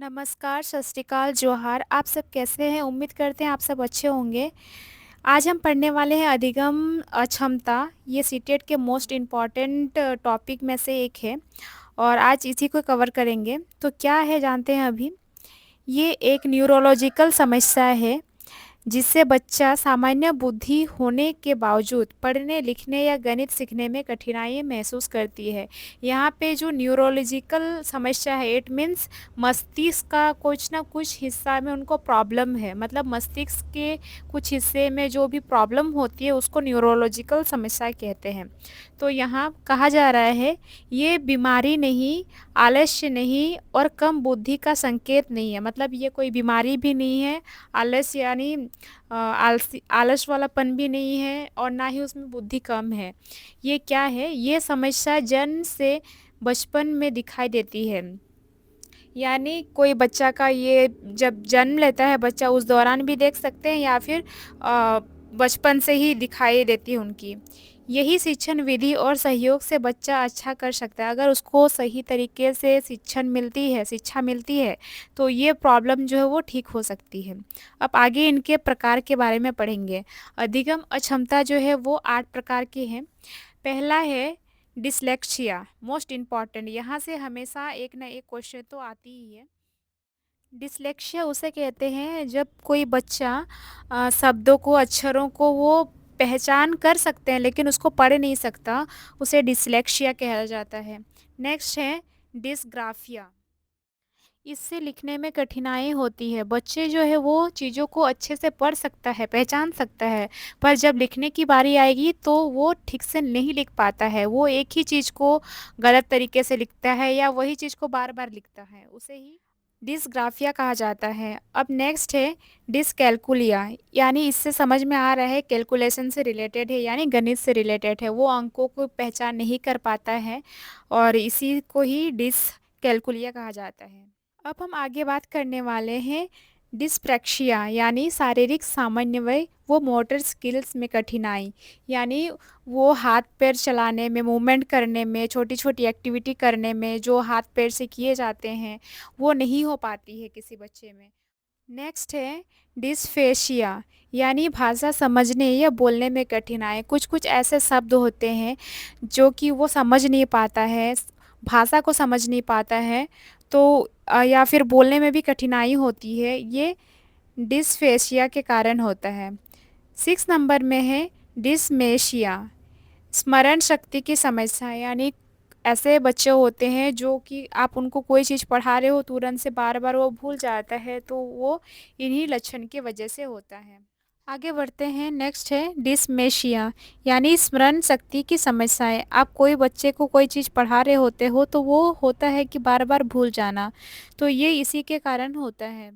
नमस्कार, सत श्री अकाल, जोहार। आप सब कैसे हैं? उम्मीद करते हैं आप सब अच्छे होंगे। आज हम पढ़ने वाले हैं अधिगम अक्षमता। ये सीटेट के मोस्ट इम्पॉर्टेंट टॉपिक में से एक है और आज इसी को कवर करेंगे। तो क्या है जानते हैं अभी? ये एक न्यूरोलॉजिकल समस्या है जिससे बच्चा सामान्य बुद्धि होने के बावजूद पढ़ने, लिखने या गणित सीखने में कठिनाई महसूस करती है। यहाँ पे जो न्यूरोलॉजिकल समस्या है, इट मीन्स मस्तिष्क का कुछ ना कुछ हिस्सा में उनको प्रॉब्लम है। मतलब मस्तिष्क के कुछ हिस्से में जो भी प्रॉब्लम होती है उसको न्यूरोलॉजिकल समस्या कहते हैं। तो यहाँ कहा जा रहा है ये बीमारी नहीं, आलस्य नहीं और कम बुद्धि का संकेत नहीं है। मतलब ये कोई बीमारी भी नहीं है, आलस यानी आलस वालापन भी नहीं है और ना ही उसमें बुद्धि कम है। ये क्या है? ये समस्या जन्म से बचपन में दिखाई देती है। यानी कोई बच्चा का ये जब जन्म लेता है बच्चा, उस दौरान भी देख सकते हैं या फिर बचपन से ही दिखाई देती है उनकी। यही शिक्षण विधि और सहयोग से बच्चा अच्छा कर सकता है। अगर उसको सही तरीके से शिक्षा मिलती है तो ये प्रॉब्लम जो है वो ठीक हो सकती है। अब आगे इनके प्रकार के बारे में पढ़ेंगे। अधिगम अक्षमता जो है वो 8 प्रकार की है। पहला है डिसलेक्सिया, मोस्ट इम्पॉर्टेंट। यहाँ से हमेशा एक ना एक क्वेश्चन तो आती ही है। डिसलेक्सिया उसे कहते हैं जब कोई बच्चा शब्दों को, अक्षरों को वो पहचान कर सकते हैं लेकिन उसको पढ़ नहीं सकता, उसे डिसलेक्सिया कहा जाता है। नेक्स्ट है डिसग्राफिया। इससे लिखने में कठिनाई होती है। बच्चे जो है वो चीज़ों को अच्छे से पढ़ सकता है, पहचान सकता है, पर जब लिखने की बारी आएगी तो वो ठीक से नहीं लिख पाता है। वो एक ही चीज़ को गलत तरीके से लिखता है या वही चीज़ को बार-बार लिखता है। उसे ही डिसग्राफिया कहा जाता है। अब नेक्स्ट है डिसकैल्कुलिया, यानी इससे समझ में आ रहा है कैलकुलेशन से रिलेटेड है, यानी गणित से रिलेटेड है। वो अंकों को पहचान नहीं कर पाता है और इसी को ही डिसकैल्कुलिया कहा जाता है। अब हम आगे बात करने वाले हैं डिस्प्रैक्सिया, यानी शारीरिक सामान्य वो मोटर स्किल्स में कठिनाई। यानी वो हाथ पैर चलाने में, मूवमेंट करने में, छोटी छोटी एक्टिविटी करने में जो हाथ पैर से किए जाते हैं वो नहीं हो पाती है किसी बच्चे में। नेक्स्ट है डिस्फेशिया, यानी भाषा समझने या बोलने में कठिनाई। कुछ कुछ ऐसे शब्द होते हैं जो कि वो समझ नहीं पाता है, भाषा को समझ नहीं पाता है, तो या फिर बोलने में भी कठिनाई होती है। ये डिस्फेशिया के कारण होता है। 6 नंबर में है डिसमेशिया, स्मरण शक्ति की समस्या। यानी ऐसे बच्चे होते हैं जो कि आप उनको कोई चीज़ पढ़ा रहे हो तुरंत से बार-बार वो भूल जाता है, तो वो इन्हीं लक्षण की वजह से होता है। आगे बढ़ते हैं। नेक्स्ट है डिसमेशिया, यानी स्मरण शक्ति की समस्याएं। आप कोई बच्चे को कोई चीज़ पढ़ा रहे होते हो तो वो होता है कि बार-बार भूल जाना, तो ये इसी के कारण होता है।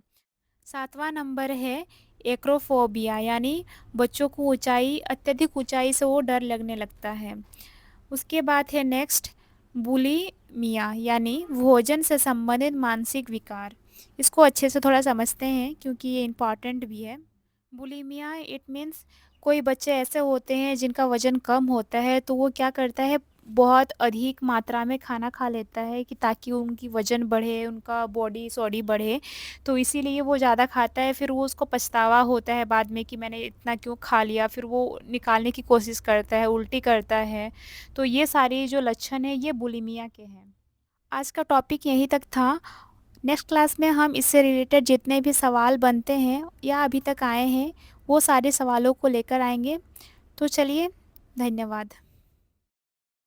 7वां नंबर है एक्रोफोबिया, यानी बच्चों को ऊंचाई, अत्यधिक ऊंचाई से वो डर लगने लगता है। उसके बाद है नेक्स्ट बुलिमिया, यानी भोजन से संबंधित मानसिक विकार। इसको अच्छे से थोड़ा समझते हैं क्योंकि ये इम्पॉर्टेंट भी है। बुलिमिया इट मीन्स कोई बच्चे ऐसे होते हैं जिनका वज़न कम होता है तो वो क्या करता है, बहुत अधिक मात्रा में खाना खा लेता है कि ताकि उनकी वज़न बढ़े, उनका बॉडी सॉडी बढ़े। तो इसीलिए वो ज़्यादा खाता है, फिर वो उसको पछतावा होता है बाद में कि मैंने इतना क्यों खा लिया, फिर वो निकालने की कोशिश करता है, उल्टी करता है। तो ये सारी जो लक्षण हैं ये बुलिमिया के हैं। आज का टॉपिक यहीं तक था। नेक्स्ट क्लास में हम इससे रिलेटेड जितने भी सवाल बनते हैं या अभी तक आए हैं वो सारे सवालों को लेकर आएंगे। तो चलिए, धन्यवाद।